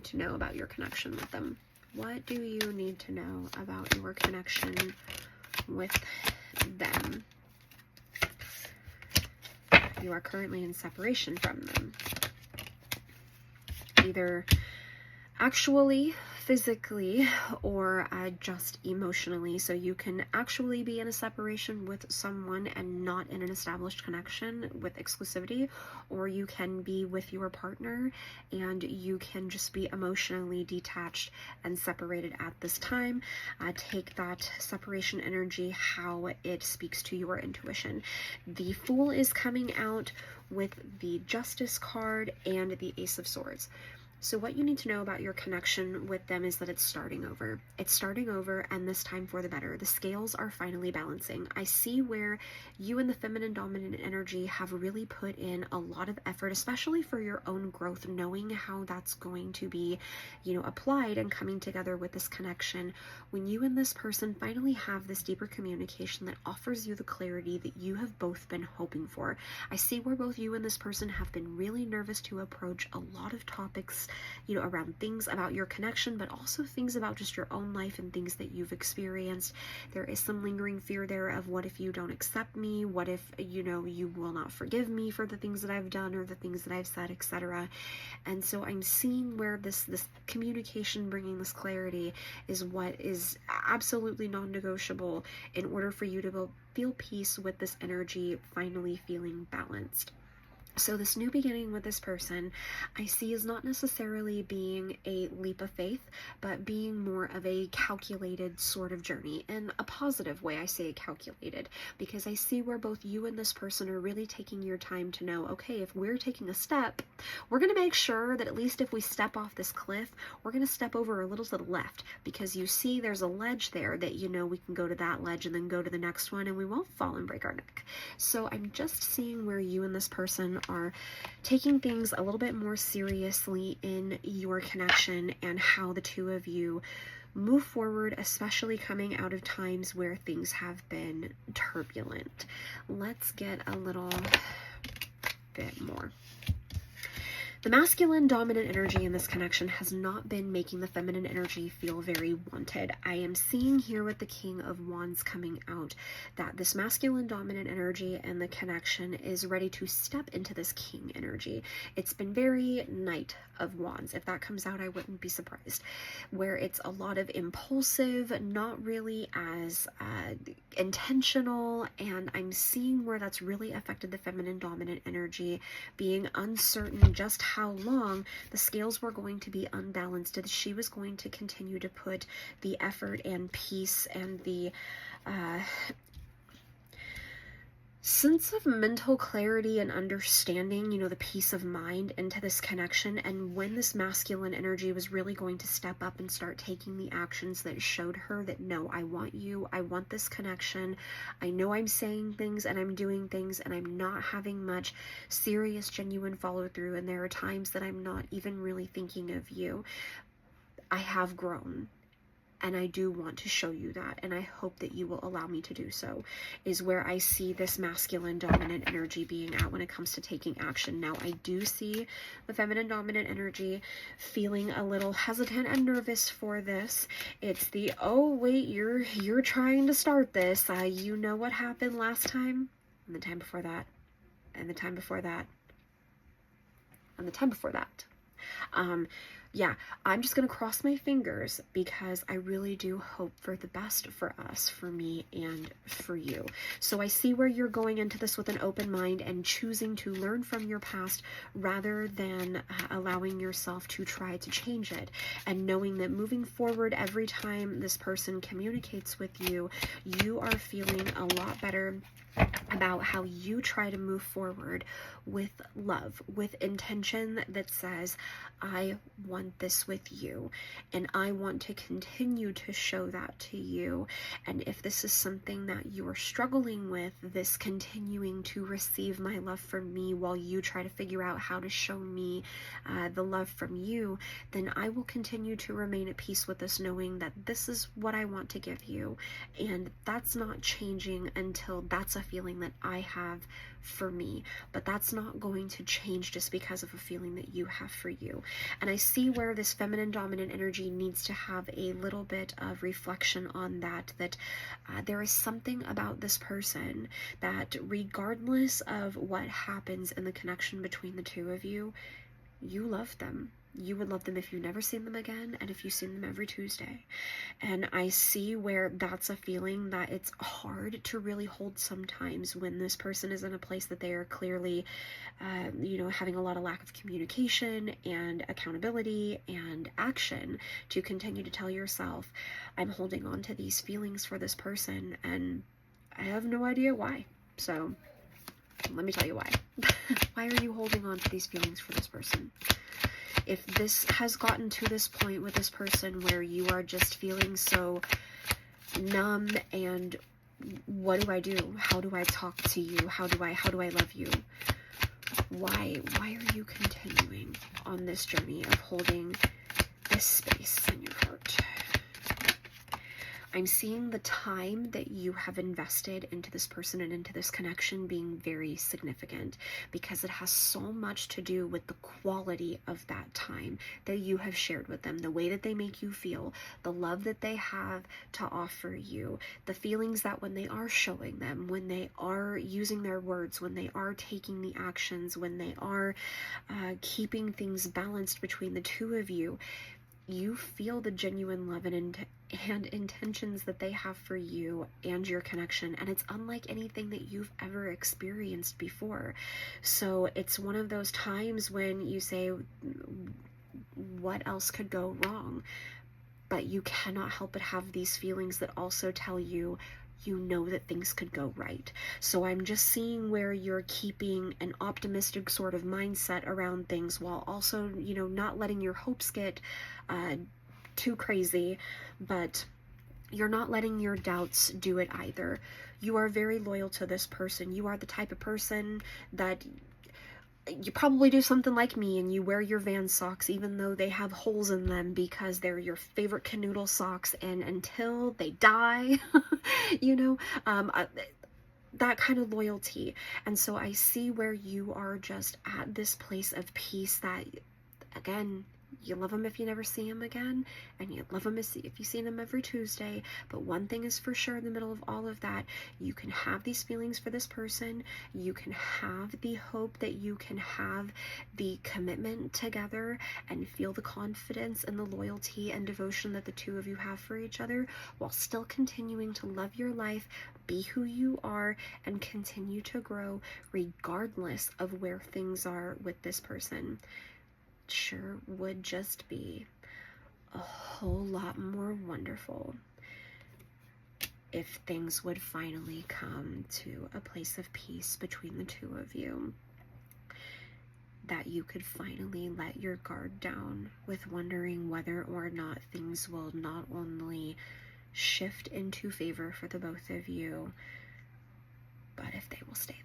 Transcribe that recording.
need to know about your connection with them? What do you need to know about your connection with them? You are currently in separation from them. Either actually, physically, or just emotionally. So you can actually be in a separation with someone and not in an established connection with exclusivity, or you can be with your partner and you can just be emotionally detached and separated at this time. Take that separation energy, how it speaks to your intuition. The Fool is coming out with the Justice card and the Ace of Swords. So what you need to know about your connection with them is that it's starting over. It's starting over, and this time for the better. The scales are finally balancing. I see where you and the feminine dominant energy have really put in a lot of effort, especially for your own growth, knowing how that's going to be, applied and coming together with this connection. When you and this person finally have this deeper communication that offers you the clarity that you have both been hoping for. I see where both you and this person have been really nervous to approach a lot of topics around things about your connection, but also things about just your own life and things that you've experienced. There is some lingering fear there of, what if you don't accept me? What if, you will not forgive me for the things that I've done or the things that I've said, etc. And so I'm seeing where this communication, bringing this clarity, is what is absolutely non-negotiable in order for you to feel peace with this energy finally feeling balanced. So this new beginning with this person, I see is not necessarily being a leap of faith, but being more of a calculated sort of journey. In a positive way, I say calculated, because I see where both you and this person are really taking your time to know, okay, if we're taking a step, we're going to make sure that at least if we step off this cliff, we're going to step over a little to the left, because you see there's a ledge there that, we can go to that ledge and then go to the next one and we won't fall and break our neck. So I'm just seeing where you and this person are taking things a little bit more seriously in your connection and how the two of you move forward, especially coming out of times where things have been turbulent. Let's get a little bit more. The masculine dominant energy in this connection has not been making the feminine energy feel very wanted. I am seeing here with the King of Wands coming out that this masculine dominant energy and the connection is ready to step into this King energy. It's been very Knight of Wands. If that comes out, I wouldn't be surprised. Where it's a lot of impulsive, not really as intentional, and I'm seeing where that's really affected the feminine dominant energy, being uncertain just how long the scales were going to be unbalanced, that she was going to continue to put the effort and peace and the sense of mental clarity and understanding, the peace of mind into this connection. And when this masculine energy was really going to step up and start taking the actions that showed her that, no, I want you, I want this connection, I know I'm saying things and I'm doing things and I'm not having much serious, genuine follow through, and there are times that I'm not even really thinking of you. I have grown. And I do want to show you that, and I hope that you will allow me to do so, is where I see this masculine dominant energy being at when it comes to taking action. Now, I do see the feminine dominant energy feeling a little hesitant and nervous for this. It's the, oh, wait, you're trying to start this. You know what happened last time, and the time before that, and the time before that, and the time before that. Yeah, I'm just going to cross my fingers because I really do hope for the best for us, for me, and for you. So I see where you're going into this with an open mind and choosing to learn from your past rather than allowing yourself to try to change it, and knowing that moving forward, every time this person communicates with you, you are feeling a lot better about how you try to move forward with love, with intention that says, I want this with you, and I want to continue to show that to you. And if this is something that you are struggling with, this continuing to receive my love from me while you try to figure out how to show me the love from you, then I will continue to remain at peace with this, knowing that this is what I want to give you, and that's not changing until that's a feeling that I have for me, but that's not going to change just because of a feeling that you have for you. And I see where this feminine dominant energy needs to have a little bit of reflection on that there is something about this person that regardless of what happens in the connection between the two of you, you love them. You would love them if you never seen them again, and if you seen them every Tuesday. And I see where that's a feeling that it's hard to really hold sometimes when this person is in a place that they are clearly, having a lot of lack of communication and accountability and action to continue to tell yourself, I'm holding on to these feelings for this person, and I have no idea why. So let me tell you why. Why are you holding on to these feelings for this person? If this has gotten to this point with this person where you are just feeling so numb and what do I do? How do I talk to you? How do I love you? Why are you continuing on this journey of holding this space in your heart? I'm seeing the time that you have invested into this person and into this connection being very significant, because it has so much to do with the quality of that time that you have shared with them, the way that they make you feel, the love that they have to offer you, the feelings that when they are showing them, when they are using their words, when they are taking the actions, when they are keeping things balanced between the two of you, you feel the genuine love and intentions that they have for you and your connection, and it's unlike anything that you've ever experienced before. So it's one of those times when you say, what else could go wrong? But you cannot help but have these feelings that also tell you, you know that things could go right. So I'm just seeing where you're keeping an optimistic sort of mindset around things while also, not letting your hopes get too crazy, but you're not letting your doubts do it either. You are very loyal to this person. You are the type of person that you probably do something like me and you wear your Van socks even though they have holes in them because they're your favorite canoodle socks, and until they die, that kind of loyalty. And so I see where you are just at this place of peace that, again, you love them if you never see them again, and you love them if you see them every Tuesday. But one thing is for sure in the middle of all of that, you can have these feelings for this person. You can have the hope that you can have the commitment together and feel the confidence and the loyalty and devotion that the two of you have for each other, while still continuing to love your life, be who you are, and continue to grow regardless of where things are with this person. Sure would just be a whole lot more wonderful if things would finally come to a place of peace between the two of you, that you could finally let your guard down with wondering whether or not things will not only shift into favor for the both of you, but if they will stay